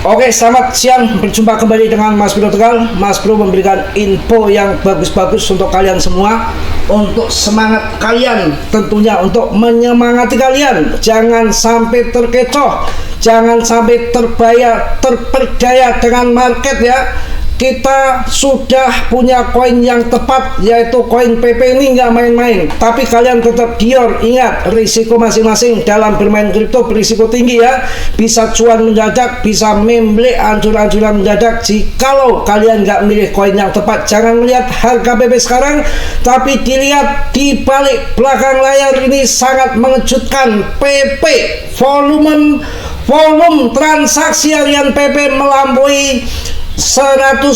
Oke, selamat siang. Berjumpa kembali dengan Mas Bro Tegal. Mas Bro memberikan info yang bagus-bagus untuk kalian semua, untuk semangat kalian, tentunya untuk menyemangati kalian. Jangan sampai terkecoh, jangan sampai terperdaya dengan market ya. Kita sudah punya koin yang tepat, yaitu koin PP ini nggak main-main. Tapi kalian tetap dior, ingat risiko masing-masing dalam bermain kripto berisiko tinggi ya. Bisa cuan mendadak, bisa memble ancur-ancuran mendadak. Jikalau kalian nggak milih koin yang tepat, jangan melihat harga PP sekarang, tapi dilihat di balik belakang layar. Ini sangat mengejutkan. PP volume transaksi harian PP melampaui 150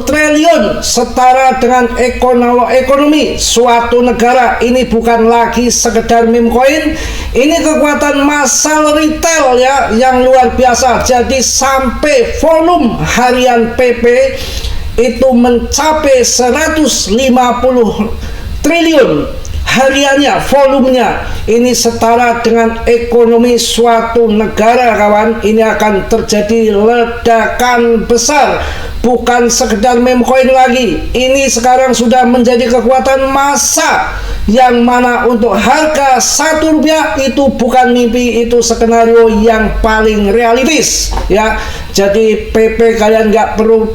triliun, setara dengan ekonomi suatu negara. Ini bukan lagi sekedar meme coin, ini kekuatan massal retail ya yang luar biasa. Jadi sampai volume harian PP itu mencapai 150 triliun hariannya, volumenya. Ini setara dengan ekonomi suatu negara kawan. Ini akan terjadi ledakan besar, bukan sekedar meme coin lagi. Ini sekarang sudah menjadi kekuatan massa, yang mana untuk harga Rp1 itu bukan mimpi, itu skenario yang paling realistis ya. Jadi PP kalian nggak perlu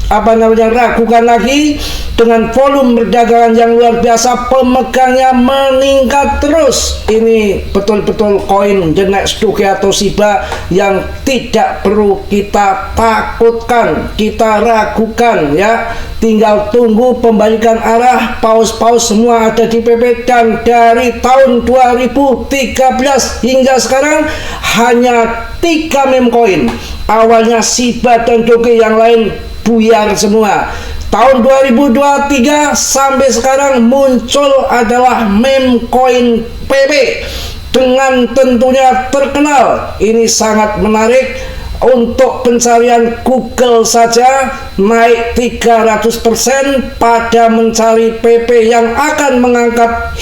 ragukan lagi. Dengan volume perdagangan yang luar biasa, pemegangnya meningkat terus. Ini betul-betul koin the next Doge atau Shiba yang tidak perlu kita takutkan, kita ragukan ya. Tinggal tunggu pembalikan arah. Paus-paus semua ada di PP, dan dari tahun 2013 hingga sekarang hanya 3 meme coin. Awalnya Shiba dan Doge, yang lain buyar semua. Tahun 2023 sampai sekarang muncul adalah meme coin PP dengan tentunya terkenal. Ini sangat menarik. Untuk pencarian Google saja naik 300% pada mencari PP yang akan mengangkat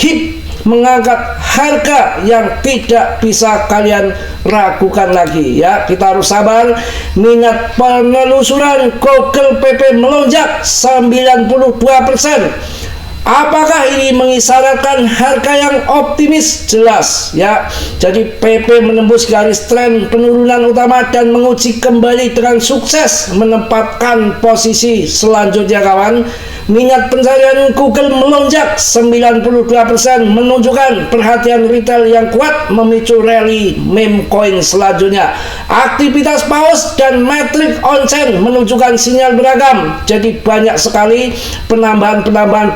harga yang tidak bisa kalian ragukan lagi ya. Kita harus sabar. Minat penelusuran Google PP melonjak 92%. Apakah ini mengisyaratkan harga yang optimis? Jelas ya. Jadi PP menembus garis tren penurunan utama dan menguji kembali dengan sukses menempatkan posisi selanjutnya kawan. Minat pencarian Google melonjak 92%, menunjukkan perhatian retail yang kuat memicu rally meme coin selanjutnya. Aktivitas paus dan metrik on-chain menunjukkan sinyal beragam. Jadi banyak sekali penambahan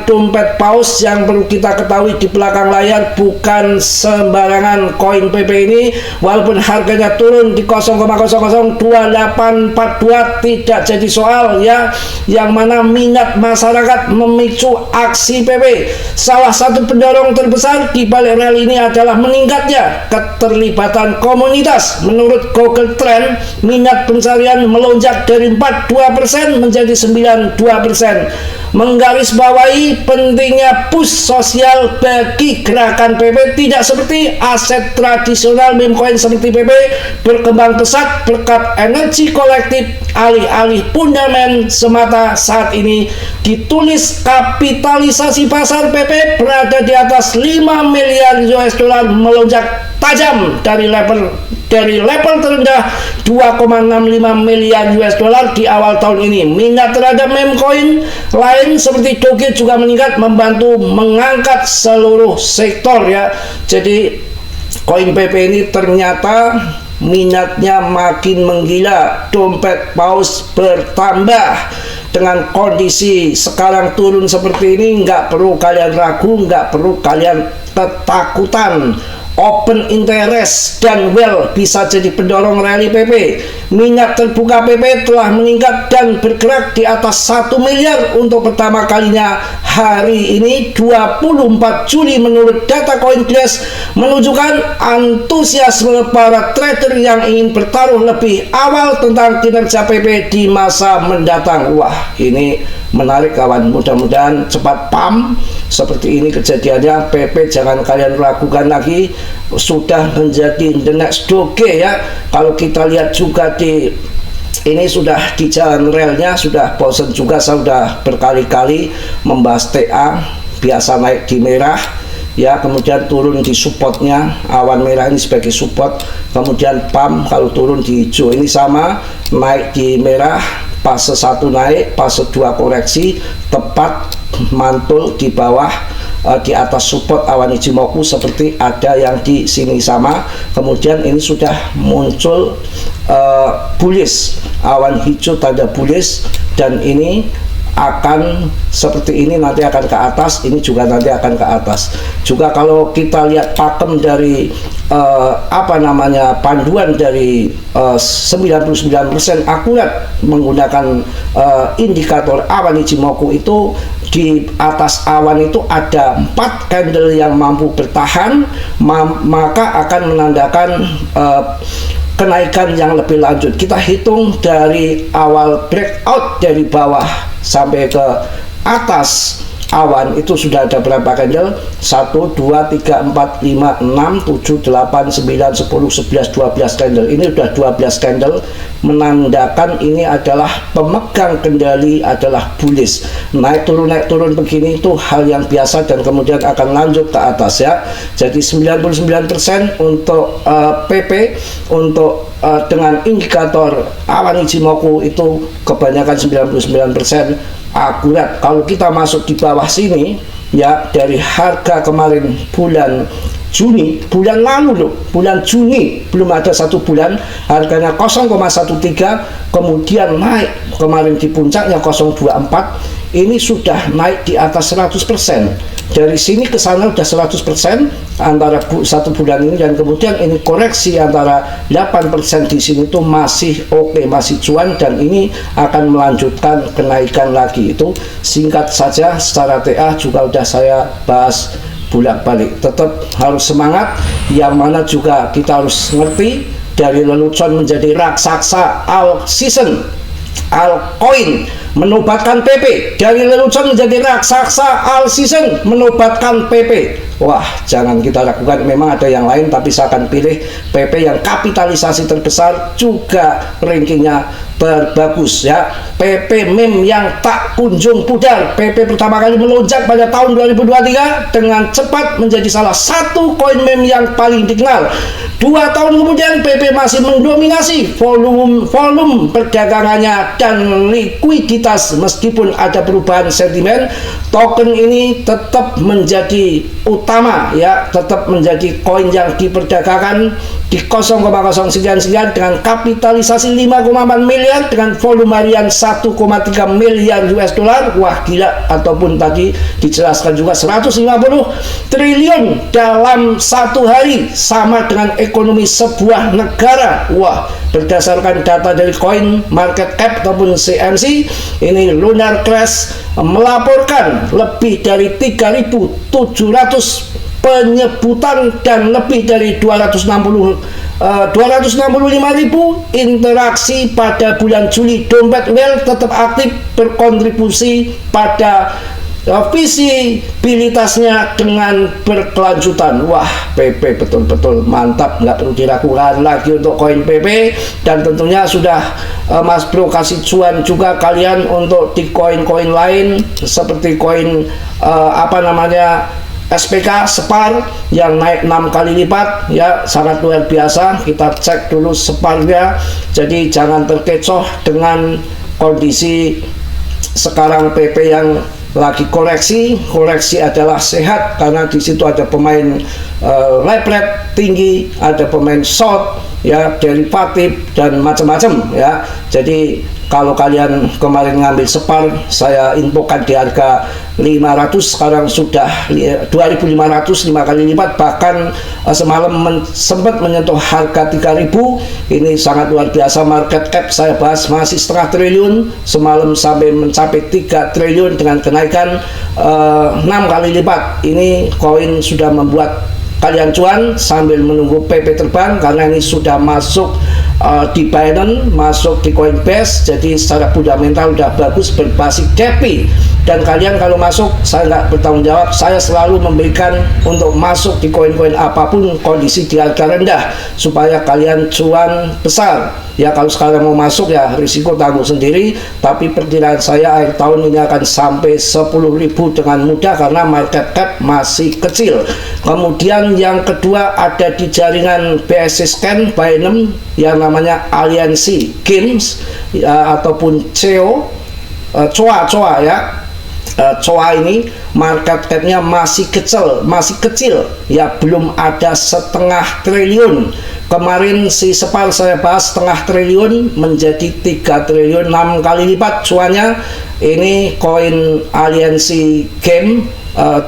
dompet paus yang perlu kita ketahui di belakang layar. Bukan sembarangan koin PP ini, walaupun harganya turun di 0,002842 tidak jadi soal ya. Yang mana minat masyarakat memicu aksi PP. Salah satu pendorong terbesar di balik rally ini adalah meningkatnya keterlibatan komunitas. Menurut Google Trend, minat pencarian melonjak dari 42% menjadi 92%. Menggarisbawahi pentingnya push sosial bagi gerakan PP. Tidak seperti aset tradisional, meme coin seperti PP berkembang pesat berkat energi kolektif alih-alih fundament semata. Saat ini ditulis kapitalisasi pasar PP berada di atas 5 miliar US dollar, melonjak tajam dari level terendah 2,65 miliar US dollar di awal tahun ini. Minat terhadap meme coin lain seperti Doge juga meningkat, membantu mengangkat seluruh sektor ya. Jadi koin PP ini ternyata minatnya makin menggila. Dompet paus bertambah. Dengan kondisi sekarang turun seperti ini, nggak perlu kalian ragu, nggak perlu kalian ketakutan. Open interest dan well bisa jadi pendorong rally PP. Minat terbuka PP telah meningkat dan bergerak di atas 1 miliar untuk pertama kalinya hari ini 24 Juli menurut data CoinGlass, menunjukkan antusiasme para trader yang ingin bertaruh lebih awal tentang kinerja PP di masa mendatang. Wah, ini menarik kawan. Mudah-mudahan cepat pam. Seperti ini kejadiannya, PP jangan kalian ragukan lagi, sudah menjadi the next doge ya. Kalau kita lihat juga di ini sudah di jalan relnya, sudah bosen juga, saya sudah berkali-kali membahas TA, biasa naik di merah ya, kemudian turun di supportnya, awan merah ini sebagai support, kemudian pam kalau turun di hijau. Ini sama, naik di merah, fase 1 naik, fase 2 koreksi, tepat mantul di bawah, di atas support awan Ichimoku seperti ada yang di sini sama. Kemudian ini sudah muncul bullish, awan hijau tanda bullish, dan ini akan seperti ini, nanti akan ke atas, ini juga nanti akan ke atas juga. Kalau kita lihat pakem dari panduan dari 99% akurat menggunakan indikator awan Ichimoku, itu di atas awan itu ada 4 candle yang mampu bertahan, maka akan menandakan kenaikan yang lebih lanjut. Kita hitung dari awal breakout dari bawah sampai ke atas awan itu sudah ada berapa candle? 1, 2, 3, 4, 5, 6, 7, 8, 9, 10, 11, 12 candle. Ini sudah 12 candle, menandakan ini adalah pemegang kendali adalah bullish. Naik turun begini itu hal yang biasa, dan kemudian akan lanjut ke atas ya. Jadi 99% untuk PP, untuk dengan indikator awan Ichimoku itu kebanyakan 99% akurat. Kalau kita masuk di bawah sini ya, dari harga kemarin bulan Juni, bulan lalu loh, bulan Juni, belum ada 1 bulan, harganya 0,13, kemudian naik kemarin di puncaknya 0,24, ini sudah naik di atas 100%. Dari sini ke sana sudah 100% antara 1 bulan ini, dan kemudian ini koreksi antara 8% di sini tuh masih oke, masih cuan, dan ini akan melanjutkan kenaikan lagi. Itu singkat saja, secara TA juga udah saya bahas bolak-balik. Tetap harus semangat, yang mana juga kita harus ngerti dari lelucon menjadi raksasa all season, altcoin menobatkan PP, dari lelucon menjadi raksasa all season menobatkan PP. Wah, jangan kita lakukan. Memang ada yang lain, tapi saya akan pilih PP yang kapitalisasi terbesar, juga rankingnya terbagus ya. PP meme yang tak kunjung pudar. PP pertama kali melonjak pada tahun 2023 dengan cepat menjadi salah satu koin meme yang paling dikenal. 2 tahun kemudian PP masih mendominasi volume perdagangannya dan likuiditas. Meskipun ada perubahan sentimen, token ini tetap menjadi utama ya, tetap menjadi koin yang diperdagangkan di 0,0 sekian dengan kapitalisasi 5,4 miliar dengan volume harian 1,3 miliar US dollar. Wah, gila. Ataupun tadi dijelaskan juga 150 triliun dalam 1 hari, sama dengan ekonomi sebuah negara. Wah, berdasarkan data dari Coin Market Cap ataupun CMC, ini Lunar Crash melaporkan lebih dari 3.700 penyebutan dan lebih dari 265.000 interaksi pada bulan Juli. Dompet Whale tetap aktif berkontribusi pada visibilitasnya dengan berkelanjutan. Wah, PP betul-betul mantap, nggak perlu diragukan lagi untuk koin PP. Dan tentunya sudah Mas Bro kasih cuan juga kalian untuk di koin-koin lain seperti koin SPK SPAR yang naik 6 kali lipat ya, sangat luar biasa. Kita cek dulu SPAR-nya. Jadi jangan terkecoh dengan kondisi sekarang PP yang lagi koreksi. Koreksi adalah sehat karena di situ ada pemain live rate tinggi, ada pemain short ya, derivatif dan macam-macam ya. Jadi kalau kalian kemarin ngambil SPAR, saya infokan di harga 500, sekarang sudah 2.500, 5 kali lipat. Bahkan semalam sempat menyentuh harga 3.000. Ini sangat luar biasa. Market cap saya bahas masih setengah triliun, semalam sampai mencapai 3 triliun dengan kenaikan 6 kali lipat. Ini koin sudah membuat kalian cuan sambil menunggu PP terbang, karena ini sudah masuk di Binance, masuk di Coinbase. Jadi secara fundamental udah bagus, berbasis DeFi. Dan kalian kalau masuk, saya nggak bertanggung jawab, saya selalu memberikan untuk masuk di koin-koin apapun kondisi di harga rendah supaya kalian cuan besar. Ya kalau sekarang mau masuk ya risiko tanggung sendiri, tapi perkiraan saya akhir tahun ini akan sampai 10.000 dengan mudah karena market cap masih kecil. Kemudian yang kedua ada di jaringan BSC Scan Binance yang namanya Aliansi Games ataupun CEO, COA ya. COA ini market cap-nya masih kecil ya, belum ada 0,5 triliun. Kemarin si Separ saya bahas 0,5 triliun menjadi 3 triliun, 6 kali lipat cuannya. Ini koin Aliansi Game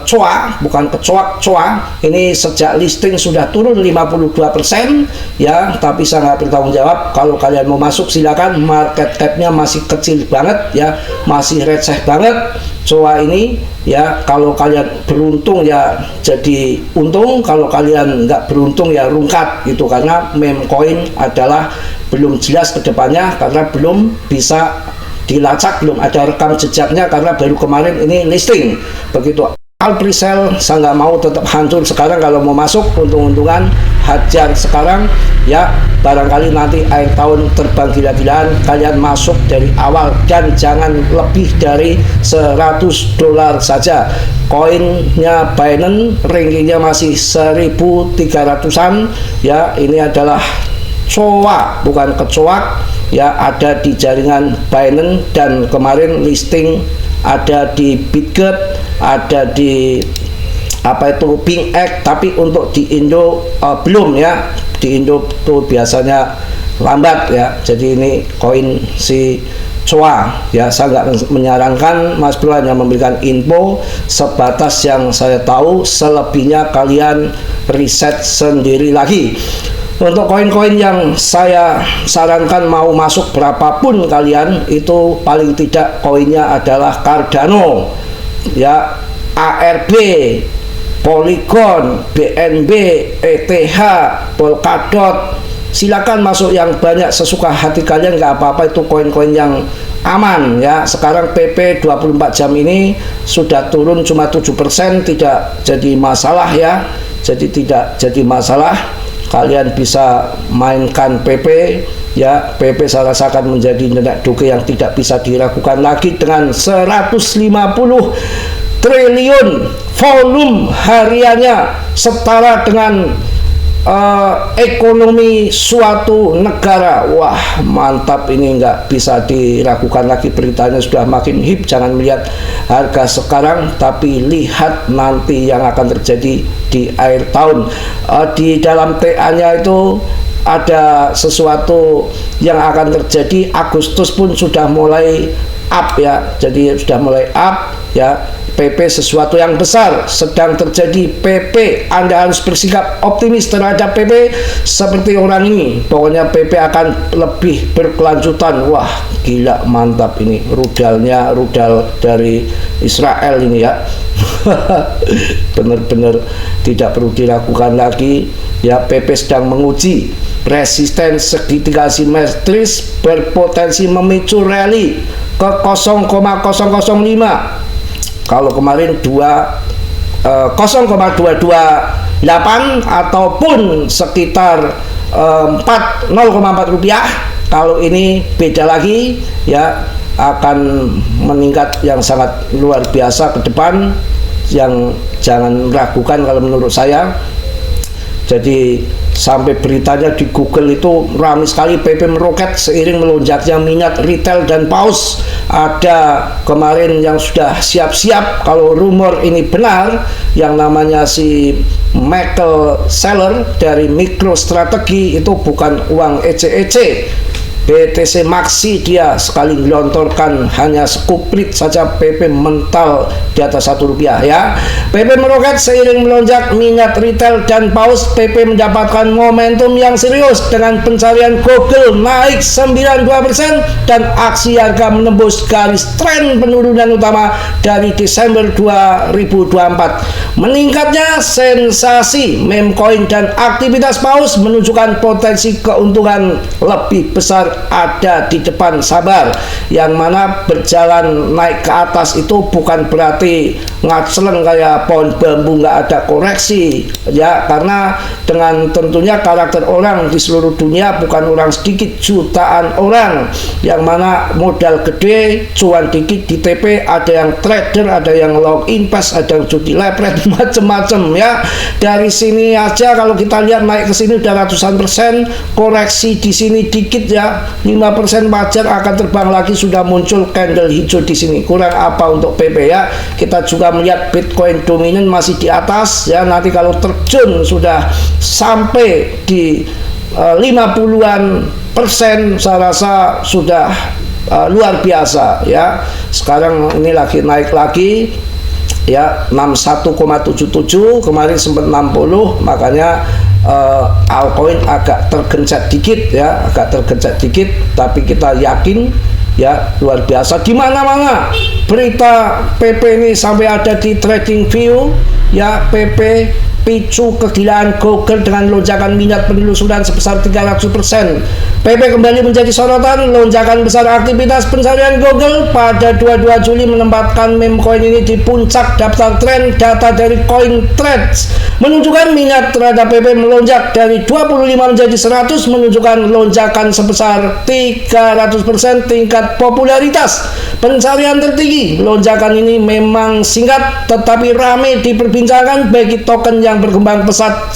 COA, bukan kecoak, COA ini sejak listing sudah turun 52% ya, tapi saya nggak bertanggung jawab. Kalau kalian mau masuk silakan, market cap-nya masih kecil banget ya, masih receh banget COA ini ya. Kalau kalian beruntung ya jadi untung, kalau kalian nggak beruntung ya rungkat gitu, karena meme coin adalah belum jelas kedepannya karena belum bisa dilacak, belum ada rekam jejaknya karena baru kemarin ini listing begitu. Al presale saya nggak mau, tetap hancur sekarang. Kalau mau masuk untung-untungan hajar sekarang ya, barangkali nanti akhir tahun terbang gila-gilaan kalian masuk dari awal, dan jangan lebih dari $100 saja. Koinnya Binance rankingnya masih 1.300-an ya. Ini adalah COA bukan kecoak ya, ada di jaringan Binance dan kemarin listing ada di Bitget, ada di apa itu PingX, tapi untuk di Indo belum ya. Di Indo tuh biasanya lambat ya. Jadi ini koin si COA ya, saya nggak menyarankan, Mas Bro hanya memberikan info sebatas yang saya tahu, selebihnya kalian riset sendiri lagi. Untuk koin-koin yang saya sarankan mau masuk berapapun kalian, itu paling tidak koinnya adalah Cardano ya, ARB, Polygon, BNB, ETH, Polkadot. Silakan masuk yang banyak sesuka hati kalian, nggak apa-apa, itu koin-koin yang aman ya. Sekarang PP 24 jam ini sudah turun cuma 7%, tidak jadi masalah ya. Jadi tidak jadi masalah, kalian bisa mainkan PP ya. PP saya rasakan menjadi nenek doge yang tidak bisa diragukan lagi dengan 150 triliun volume hariannya, setara dengan ekonomi suatu negara. Wah mantap, ini nggak bisa diragukan lagi, beritanya sudah makin hip. Jangan melihat harga sekarang, tapi lihat nanti yang akan terjadi di akhir tahun. Di dalam TA-nya itu ada sesuatu yang akan terjadi. Agustus pun sudah mulai up ya, jadi sudah mulai up ya. PP sesuatu yang besar sedang terjadi. PP, Anda harus bersikap optimis terhadap PP seperti orang ini. Pokoknya PP akan lebih berkelanjutan. Wah gila, mantap ini rudalnya, rudal dari Israel ini ya. Benar-benar tidak perlu diragukan lagi ya. PP sedang menguji resisten segitiga simetris, berpotensi memicu rally ke 0,005. Kalau kemarin 0,228 ataupun sekitar 0,4 rupiah. Kalau ini beda lagi ya, akan meningkat yang sangat luar biasa ke depan, yang jangan ragukan kalau menurut saya. Jadi sampai beritanya di Google itu ramai sekali, PP meroket seiring melonjaknya minat retail dan paus. Ada kemarin yang sudah siap-siap kalau rumor ini benar, yang namanya si Michael Saylor dari MicroStrategy, itu bukan uang ece-ece BTC Maxi dia sekali gelontorkan hanya sekuprit saja PP mental di atas Rp1 ya. PP meroket seiring melonjak minat retail dan paus. PP mendapatkan momentum yang serius dengan pencarian Google naik 92% dan aksi harga menembus garis tren penurunan utama dari Desember 2024. Meningkatnya sensasi meme coin dan aktivitas paus menunjukkan potensi keuntungan lebih besar ada di depan. Sabar, yang mana berjalan naik ke atas itu bukan berarti ngacleng kayak pohon bambu nggak ada koreksi ya, karena dengan tentunya karakter orang di seluruh dunia bukan orang sedikit, jutaan orang yang mana modal gede cuan dikit di TP, ada yang trader, ada yang login pas, ada yang judi lepret macam-macam ya. Dari sini aja kalau kita lihat naik ke sini udah ratusan persen, koreksi di sini dikit ya 5% wajar akan terbang lagi, sudah muncul candle hijau di sini. Kurang apa untuk PP ya. Kita juga melihat Bitcoin dominan masih di atas ya. Nanti kalau terjun sudah sampai di 50-an persen saya rasa sudah luar biasa ya. Sekarang ini lagi naik lagi ya, 61,77, kemarin sempat 60, makanya altcoin agak tergencet dikit ya, tapi kita yakin ya luar biasa. Di mana-mana berita PP ini sampai ada di TradingView ya. PP picu kegilaan Google dengan lonjakan minat penelusuran sebesar 300%. PP kembali menjadi sorotan. Lonjakan besar aktivitas pencarian Google pada 22 Juli menempatkan meme coin ini di puncak daftar tren. Data dari CoinTrends menunjukkan minat terhadap PP melonjak dari 25 menjadi 100, menunjukkan lonjakan sebesar 300% tingkat popularitas pencarian tertinggi. Lonjakan ini memang singkat tetapi ramai diperbincangkan bagi token yang berkembang pesat,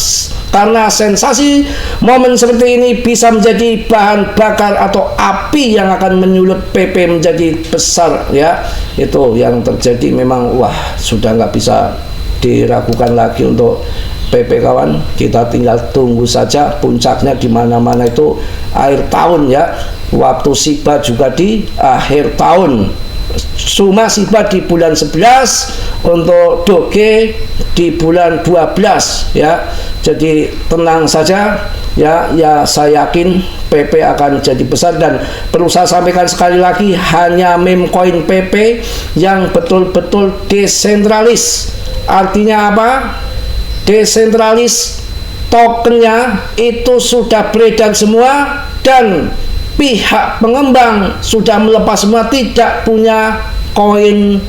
karena sensasi momen seperti ini bisa menjadi bahan bakar atau api yang akan menyulut PP menjadi besar ya. Itu yang terjadi, memang wah sudah nggak bisa diragukan lagi untuk PP kawan. Kita tinggal tunggu saja puncaknya di mana-mana itu akhir tahun ya. Waktu Shiba juga di akhir tahun, Suma Shiba di bulan 11, untuk Doge di bulan 12 ya. Jadi tenang saja ya, saya yakin PP akan jadi besar. Dan perlu saya sampaikan sekali lagi, hanya meme coin PP yang betul-betul desentralis. Artinya apa? Desentralis, tokennya itu sudah beredar semua dan pihak pengembang sudah melepas semua, tidak punya koin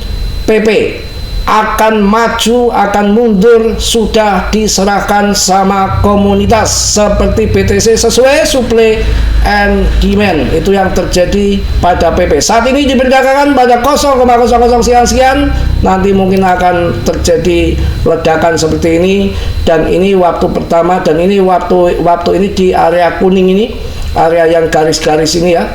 PP. Akan maju, akan mundur, sudah diserahkan sama komunitas seperti BTC sesuai supply and demand. Itu yang terjadi pada PP. Saat ini diperkirakan pada 0,00 sekian, nanti mungkin akan terjadi ledakan seperti ini. Dan ini waktu pertama, dan ini waktu ini di area kuning ini, area yang garis-garis ini ya,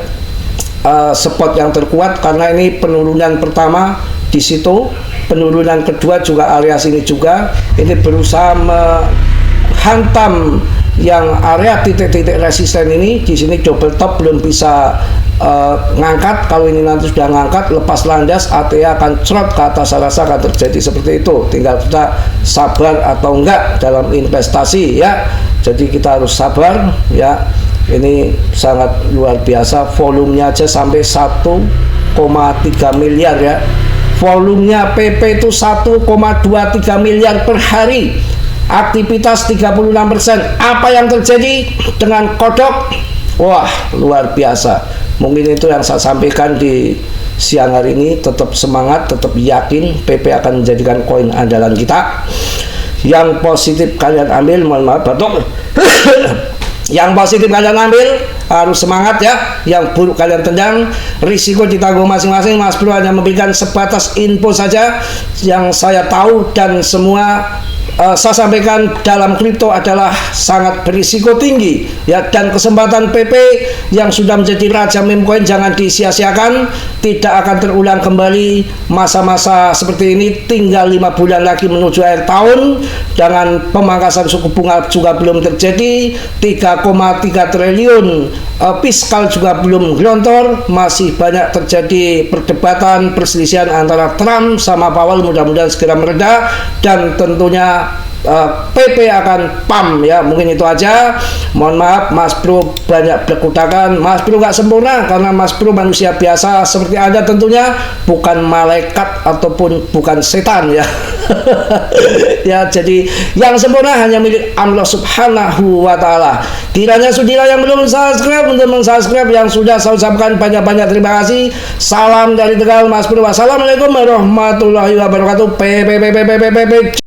spot yang terkuat, karena ini penurunan pertama di situ, penurunan kedua juga area sini juga. Ini berusaha menghantam yang area titik-titik resisten ini. Di sini double top belum bisa ngangkat. Kalau ini nanti sudah ngangkat, lepas landas, ATA akan crot ke atas. Saya rasa akan terjadi seperti itu. Tinggal kita sabar atau enggak dalam investasi ya. Jadi kita harus sabar ya. Ini sangat luar biasa, volumenya aja sampai 1,3 miliar ya. Volumenya PP itu 1,23 miliar per hari. Aktivitas 36%. Apa yang terjadi dengan kodok? Wah, luar biasa. Mungkin itu yang saya sampaikan di siang hari ini. Tetap semangat, tetap yakin PP akan menjadikan koin andalan kita. Yang positif kalian ambil, mohon maaf batuk. Yang positif kalian ambil, harus semangat ya. Yang buruk kalian tendang, risiko ditanggung masing-masing. Mas Bro hanya memberikan sebatas info saja yang saya tahu, dan semua saya sampaikan dalam kripto adalah sangat berisiko tinggi ya. Dan kesempatan PP yang sudah menjadi raja meme coin jangan disia-siakan. Tidak akan terulang kembali masa-masa seperti ini. Tinggal 5 bulan lagi menuju akhir tahun, dengan pemangkasan suku bunga juga belum terjadi. 3,3 triliun fiskal juga belum gelontor, masih banyak terjadi perdebatan, perselisihan antara Trump sama Powell, mudah-mudahan segera mereda, dan tentunya PP akan PAM ya. Mungkin itu aja, mohon maaf Mas Bro banyak berkutakan. Mas Bro gak sempurna karena Mas Bro manusia biasa seperti Anda tentunya, bukan malaikat ataupun bukan setan ya. Ya, jadi yang sempurna hanya milik Allah Subhanahu wa Ta'ala. Kiranya saudara yang belum subscribe untuk mensubscribe, yang sudah saya ucapkan banyak-banyak terima kasih. Salam dari Tegal Mas Bro. Wassalamualaikum warahmatullahi wabarakatuh.